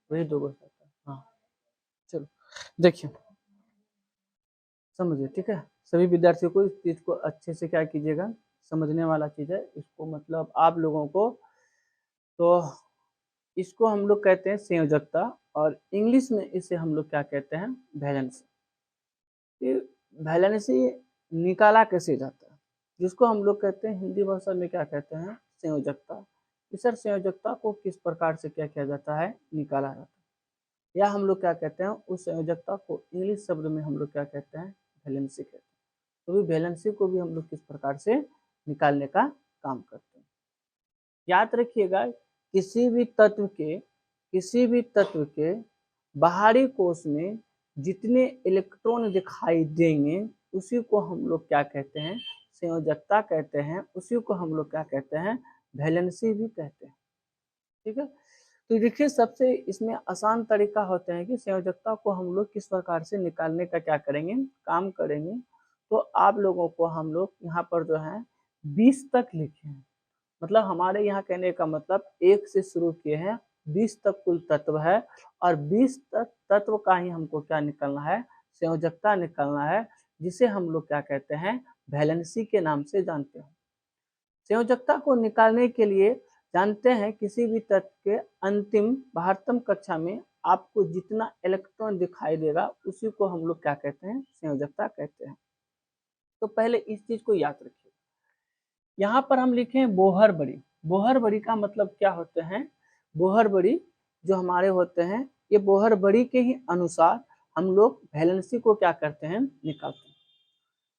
वही 2 को हटाता है। हाँ चलो देखिए समझिए, ठीक है। सभी विद्यार्थियों को इस चीज को अच्छे से क्या कीजिएगा, समझने वाला चीज है इसको, मतलब आप लोगों को। तो इसको हम लोग कहते हैं संयोजकता, और इंग्लिश में इसे हम लोग क्या कहते हैं, वैलेंसी। ये वैलेंसी निकाला कैसे जाता है, जिसको हम लोग कहते हैं हिंदी भाषा में क्या कहते हैं, संयोजकता। इस सर संयोजकता को किस प्रकार से क्या किया जाता है, निकाला जाता है, या हम लोग क्या कहते हैं उस संयोजकता को इंग्लिश शब्द में हम लोग क्या कहते हैं, वैलेंसी कहते हैं। तो भी वैलेंसी को भी हम लोग किस प्रकार से निकालने का काम करते हैं। याद रखिएगा, किसी भी तत्व के बाहरी कोश में जितने इलेक्ट्रॉन दिखाई देंगे उसी को हम लोग क्या कहते हैं, संयोजकता कहते हैं। उसी को हम लोग क्या कहते हैं, वैलेंसी भी कहते हैं। ठीक है, तो देखिए सबसे इसमें आसान तरीका होता है कि संयोजकता को हम लोग किस प्रकार से निकालने का क्या करेंगे, काम करेंगे। तो आप लोगों को हम लोग यहाँ पर जो है 20 तक लिखे हैं, मतलब हमारे यहाँ कहने का मतलब 1 से शुरू किए हैं, 20 तक कुल तत्व है, और 20 तक तत्व का ही हमको क्या निकालना है, संयोजकता निकालना है, जिसे हम लोग क्या कहते हैं, वैलेंसी के नाम से जानते हैं। संयोजकता को निकालने के लिए जानते हैं किसी भी तत्व के अंतिम बाहरतम कक्षा में आपको जितना इलेक्ट्रॉन दिखाई देगा उसी को हम लोग क्या कहते हैं, संयोजकता कहते हैं। तो पहले इस चीज को याद रखिए। यहाँ पर हम लिखे हैं बोहर बड़ी। बोहर बड़ी का मतलब क्या होते हैं, बोहर बड़ी जो हमारे होते हैं, ये बोहर बड़ी के ही अनुसार हम लोग वैलेंसी को क्या करते हैं, निकालते हैं।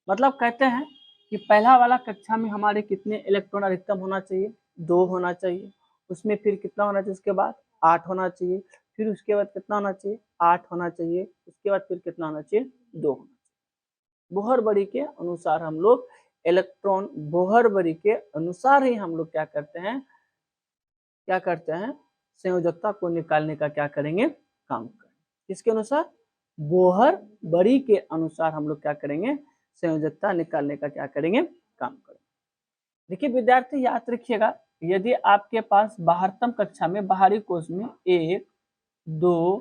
मतलब कहते हैं कि पहला वाला कक्षा में हमारे कितने इलेक्ट्रॉन अधिकतम होना चाहिए, 2 होना चाहिए। उसमें फिर कितना होना चाहिए, उसके बाद 8 होना चाहिए। फिर उसके बाद कितना होना चाहिए, 8 होना चाहिए। उसके बाद फिर कितना होना चाहिए, 2 होना चाहिए। बोहर बड़ी के अनुसार हम लोग इलेक्ट्रॉन, बोहर बड़ी के अनुसार ही हम लोग क्या करते हैं, संयोजकता को निकालने का क्या करेंगे, काम करेंगे। किसके अनुसार, बोहर बड़ी के अनुसार हम लोग क्या करेंगे, संयोजकता निकालने का क्या करेंगे, काम करेंगे। देखिए विद्यार्थी याद रखिएगा, यदि आपके पास बाहरतम कक्षा में बाहरी कोश में 1 2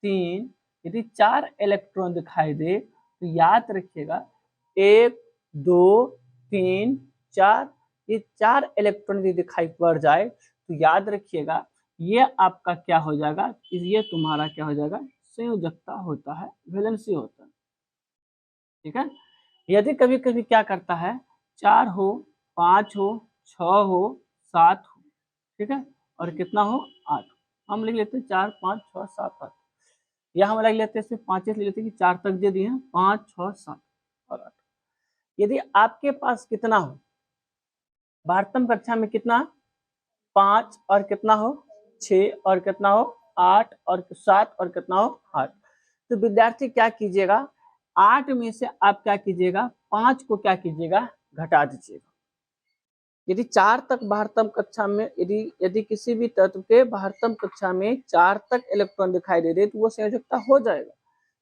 3 यदि 4 इलेक्ट्रॉन दिखाई दे तो याद रखिएगा 1 2 3 4, ये 4 इलेक्ट्रॉन यदि दिखाई पड़ जाए तो याद रखिएगा ये आपका क्या हो जाएगा, ये तुम्हारा क्या हो जाएगा, संयोजकता होता है, वैलेंसी होता है। ठीक है, यदि कभी कभी क्या करता है, 4 हो, 5 हो, 6 हो, 7 हो, ठीक है, और कितना हो, 8। हम लिख लेते हैं 4 5 6 7 8, या हम लिख लेते हैं इसमें 5 ले लेते हैं कि 4 तक दे दिए हैं, 5 6 7 और 8। यदि आपके पास कितना हो, बारहवीं कक्षा में कितना, 5 और कितना हो, 6 और कितना हो, 8 और 7 और कितना हो, 8। तो विद्यार्थी क्या कीजिएगा, 8 में से आप क्या कीजिएगा, 5 को क्या कीजिएगा, घटा दीजिएगा। यदि 4 तक बाहरतम कक्षा में, यदि किसी भी तत्व के बाहरतम कक्षा में 4 तक इलेक्ट्रॉन दिखाई दे रहे तो वो संयोजकता हो जाएगा।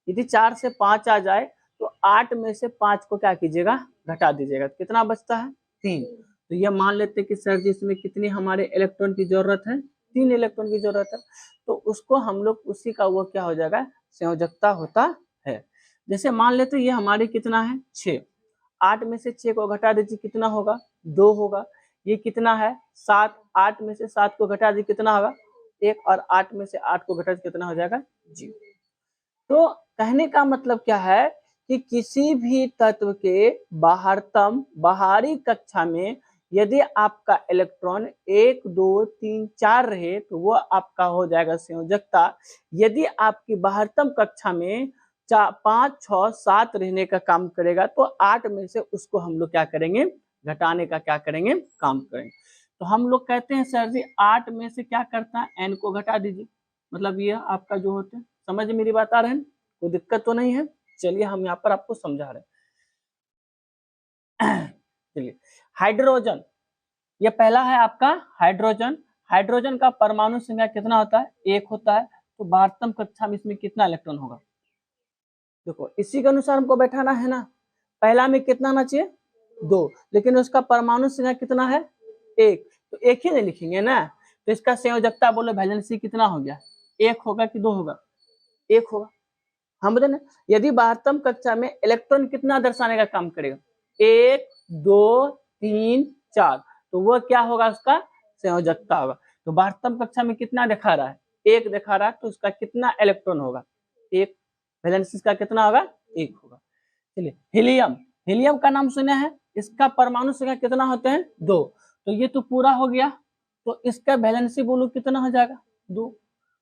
यदि 4 से 5 आ जाए तो 8 में से 5 को क्या कीजिएगा, घटा दीजिएगा। कितना बचता है, 3। तो ये मान लेते हैं कि सर जी इसमें कितनी हमारे इलेक्ट्रॉन की जरूरत है, 3 इलेक्ट्रॉन की जरूरत है। तो उसको हम लोग उसी का वो क्या हो जाएगा, संयोजकता होता है। जैसे मान लेते ये हमारे कितना है, 6। 8 में से 6 को घटा दीजिए, कितना होगा, 2 होगा। ये कितना है, 7। 8 में से 7 को घटा दीजिए, कितना होगा, 1। और 8 में से 8 को घटा दीजिए, कितना हो जाएगा, 0। तो कहने का मतलब क्या है कि किसी भी तत्व के बाहरतम बाहरी कक्षा में यदि आपका इलेक्ट्रॉन 1 2 3 4 रहे तो वो आपका हो जाएगा संयोजकता। यदि आपकी बाहरतम कक्षा में 5 6 7 रहने का काम करेगा तो 8 में से उसको हम लोग क्या करेंगे, घटाने का क्या करेंगे, काम करेंगे। तो हम लोग कहते हैं सर जी 8 में से क्या करता है, n को घटा दीजिए। मतलब ये आपका जो होते हैं, समझ मेरी बात आ रहे हैं, कोई दिक्कत तो नहीं है। चलिए हम यहाँ पर आपको समझा रहे हैं। चलिए हाइड्रोजन, ये पहला है आपका हाइड्रोजन। हाइड्रोजन का परमाणु संख्या कितना होता है, 1 होता है। तो बारहवीं कक्षा में इसमें कितना इलेक्ट्रॉन होगा, देखो इसी के अनुसार हमको बैठाना है ना। पहला में कितना आना चाहिए, 2, लेकिन उसका परमाणु संख्या कितना है, 1। तो 1 ही नहीं लिखेंगे ना, तो इसका संयोजकता बोलो वैलेंसी कितना हो गया, एक होगा कि 2 होगा? एक होगा। हम बोले ना, यदि 12वीं कक्षा में इलेक्ट्रॉन कितना दर्शाने का काम करेगा? 1 2 3 4, तो वो क्या होगा? उसका संयोजकता होगा। तो 12वीं कक्षा में कितना दिखा रहा है? 1 दिखा रहा है, तो उसका कितना इलेक्ट्रॉन होगा? 1। वैलेंसी का कितना होगा? 1 होगा। चलिए, हीलियम, हीलियम का नाम सुने हैं, इसका परमाणु संख्या कितना होते हैं? 2। तो ये तो पूरा हो गया, तो इसका वैलेंसी बोलो कितना हो जाएगा? 2।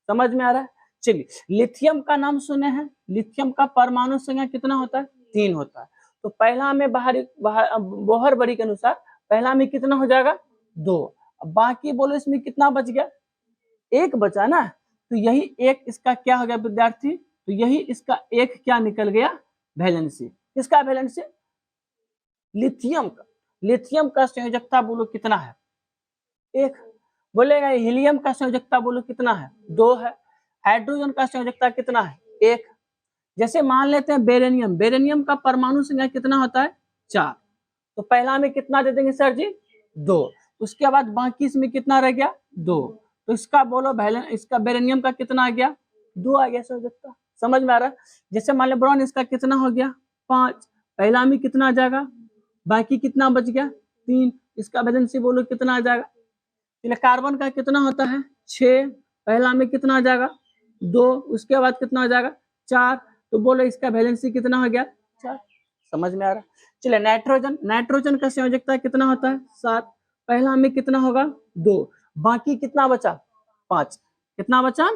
समझ में आ रहा है? चलिए, लिथियम का नाम सुने हैं, लिथियम का परमाणु संख्या कितना होता है? 3 होता है। तो पहला में बोहर बड़ी के अनुसार पहला में कितना हो जाएगा? 2। अब बाकी बोलो इसमें कितना बच गया? 1 बचा ना, तो यही एक इसका क्या हो गया विद्यार्थी? तो यही इसका एक क्या निकल गया? वैलेंसी। किसका वैलेंसी? लिथियम का। लिथियम का संयोजकता बोलो कितना है? 1। बोलेगा हीलियम का संयोजकता बोलो कितना है? 2 है। हाइड्रोजन का संयोजकता कितना है? 1। जैसे मान लेते हैं बेरेनियम, बेरेनियम का परमाणु संख्या कितना होता है? 4। तो पहला में कितना दे देंगे सर जी? 2। उसके बाद बाकी इसमें कितना रह गया? 2। तो इसका बोलो इसका बेरेनियम का कितना आ गया? 2 आ गया संयोजकता। समझ में आ रहा है? जैसे मान लो ब्रॉन, इसका कितना हो गया? 5। पहला में कितना आ जाएगा? बाकी कितना बच गया? 3। इसका वैलेंसी बोलो कितना आ जाएगा? चलिए, कार्बन का कितना होता है? 6। पहला में कितना आ जाएगा? 2। उसके बाद कितना आ जाएगा? 4। तो बोलो इसका वैलेंसी कितना हो गया? 4। समझ में आ रहा है? चलिए, नाइट्रोजन, नाइट्रोजन का संयोजकता कितना होता है? 7। पहला में कितना होगा? 2। बाकी कितना बचा? 5। कितना बचा?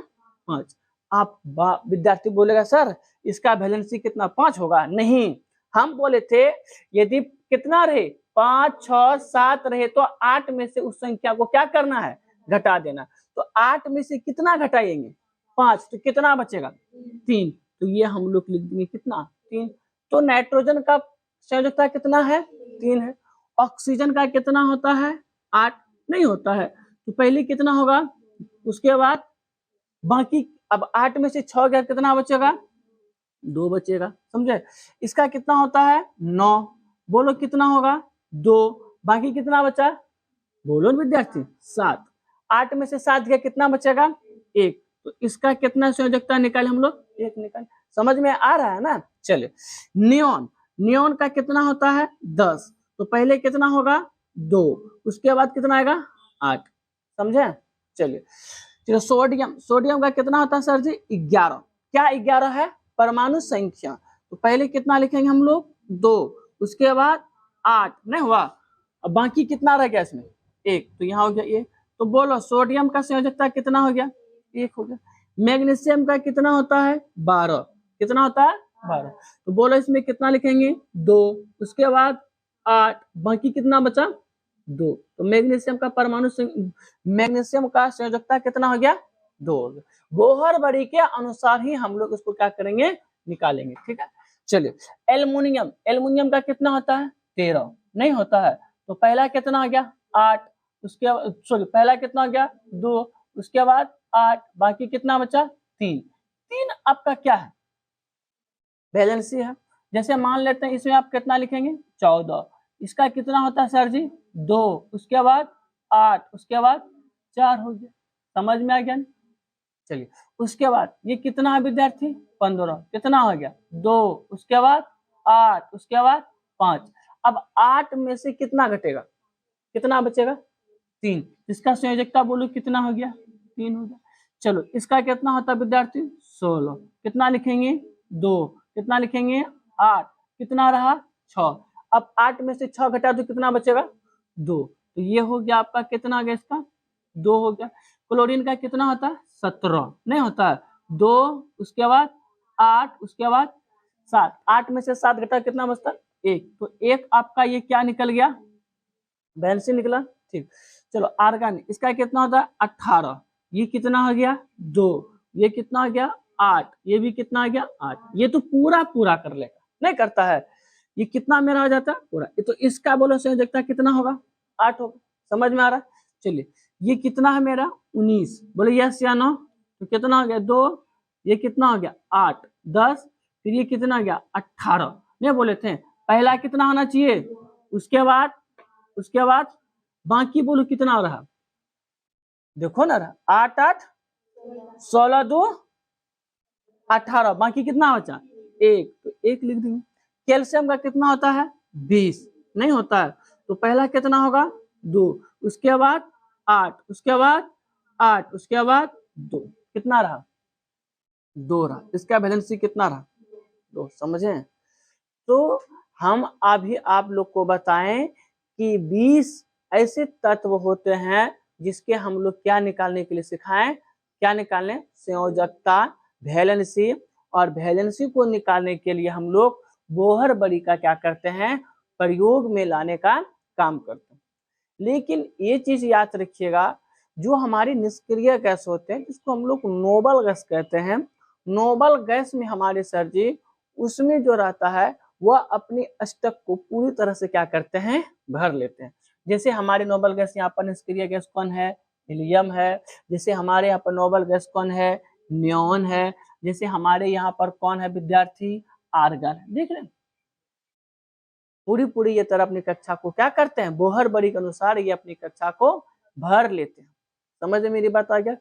5। आप विद्यार्थी बोलेगा सर इसका वैलेंसी कितना? 5 होगा? नहीं, हम बोले थे यदि कितना रहे? 5 6 7 रहे तो 8 में से उस संख्या को क्या करना है? घटा देना। तो 8 में से कितना घटाएंगे? 5। तो कितना बचेगा? 3। तो ये हम लोग लिख देंगे कितना? 3। तो नाइट्रोजन का संयोजकता कितना है? 3 है। ऑक्सीजन का कितना होता है? 8 नहीं होता है। तो पहले कितना होगा? उसके बाद बाकी, अब 8 में से 6 गया, कितना बचेगा? 2 बचेगा। समझे? इसका कितना होता है? 9। बोलो कितना होगा? 2। बाकी कितना बचा? बोलो विद्यार्थी, 7। 8 में से 7 गया, कितना बचेगा? 1। तो इसका कितना संयोजकता निकाले हम लोग? 1 निकाले। समझ में आ रहा है ना? चलिए, नियोन, नियोन का कितना होता है? 10। तो पहले कितना होगा? 2। उसके बाद कितना आएगा? 8। समझे? चलिए, चलिए, सोडियम, सोडियम का कितना होता है सर जी? 11। क्या 11 है? परमाणु संख्या। तो पहले कितना लिखेंगे हम लोग? 2। उसके बाद 8 नहीं हुआ, अब बाकी कितना रह गया इसमें? 1। तो यहाँ हो गया ये। तो बोलो सोडियम का संयोजकता कितना हो गया? 1 हो गया। मैग्नीशियम का कितना होता है? 12। कितना होता है? 12। तो बोलो इसमें कितना लिखेंगे? 2। उसके बाद 8। बाकी कितना बचा? 2। तो मैग्नीशियम का परमाणु मैग्नीशियम का संयोजकता कितना हो गया? 2 हो गया। बोहर बड़ी के अनुसार ही हम लोग इसको क्या करेंगे? निकालेंगे। ठीक है, चलिए, एल्युमिनियम, एल्युमिनियम का कितना होता है? 13 नहीं होता है। तो पहला कितना आ गया? 8। उसके सॉरी, पहला कितना आ गया? 2। उसके बाद 8। बाकी कितना बचा? 3। 3 आपका क्या है? वैलेंसी है। जैसे मान लेते हैं इसमें आप कितना लिखेंगे? 14। इसका कितना होता है सर जी? 2। उसके बाद 8। उसके बाद 4 हो गया। समझ में आ गया? चलिए, उसके बाद ये कितना है विद्यार्थी? 15। कितना हो गया? 2। उसके बाद 8। उसके बाद 5। अब 8 में से कितना घटेगा? कितना बचेगा? 3। इसका संयोजकता बोलो कितना हो गया? 3 हो गया। चलो, इसका कितना होता है विद्यार्थी? 16। कितना लिखेंगे? 2। कितना लिखेंगे? 8। कितना रहा? 6। अब 8 में से 6 घटा तो कितना बचेगा? 2। तो ये हो गया आपका, कितना आ गया इसका? 2 हो गया। क्लोरीन का कितना होता है? 17 नहीं होता है। 2। उसके बाद 8। उसके बाद 7। 8 में से 7 घटा कितना बचता? 1। तो 1 आपका ये क्या निकल गया? वैलेंसी निकला। ठीक, चलो, आर्गन, इसका कितना होता है? 18। ये कितना हो गया? 2। ये कितना हो गया? 8। ये भी कितना आ गया? 8। ये तो पूरा पूरा कर लेगा, नहीं करता है। ये कितना मेरा हो जाता है? पूरा। तो इसका बोलो संयोजकता कितना होगा? 8 होगा। समझ में आ रहा है? चलिए, ये कितना है मेरा? 19। बोले यस या नो? तो कितना हो गया? 2। ये कितना हो गया? 8। 10। फिर ये कितना हो गया? 18। नहीं बोले थे पहला कितना होना चाहिए? उसके बाद बाकी बोलो कितना रहा? देखो ना, रहा 8 8 16 2 18, बाकी कितना बचा 1, तो 1 लिख देंगे। कैल्शियम का कितना होता है 20, नहीं होता है, तो पहला कितना होगा 2, उसके बाद 8, उसके बाद 8, उसके बाद 2, कितना रहा 2 रहा। इसका वैलेंसी कितना रहा 2, समझे। तो हम अभी आप लोग को बताएं कि 20 ऐसे तत्व होते हैं जिसके हम लोग क्या निकालने के लिए सिखाएं, क्या निकालने, संयोजकता, वैलेंसी, और वैलेंसी को निकालने के लिए हम लोग बोहर बड़ी का क्या करते हैं, प्रयोग में लाने का काम करते हैं। लेकिन ये चीज याद रखिएगा, जो हमारी निष्क्रिय गैस होते हैं जिसको हम लोग नोबल गैस कहते हैं, नोबल गैस में हमारे सर जी उसमें जो रहता है वह अपने स्टक को पूरी तरह से क्या करते हैं, भर लेते हैं। जैसे हमारे नोबल गैस यहाँ पर निष्क्रिय गैस कौन है, हीलियम है। जैसे हमारे यहाँ पर नोबल गैस कौन है, नियॉन है। जैसे हमारे यहाँ पर कौन है विद्यार्थी, आर्गन है। देख रहे हैं पूरी पूरी ये तरह अपनी कक्षा को क्या करते हैं, बोहर बड़ी के अनुसार ये अपनी कक्षा को भर लेते हैं। समझ में मेरी बात आ गया।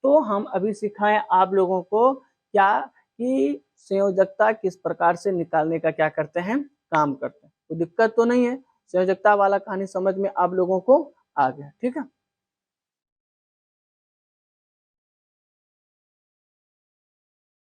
तो हम अभी सिखाएं आप लोगों को क्या कि संयोजकता किस प्रकार से निकालने का क्या करते हैं, काम करते हैं। कोई दिक्कत तो नहीं है, संयोजकता वाला कहानी समझ में आप लोगों को आ गया, ठीक है।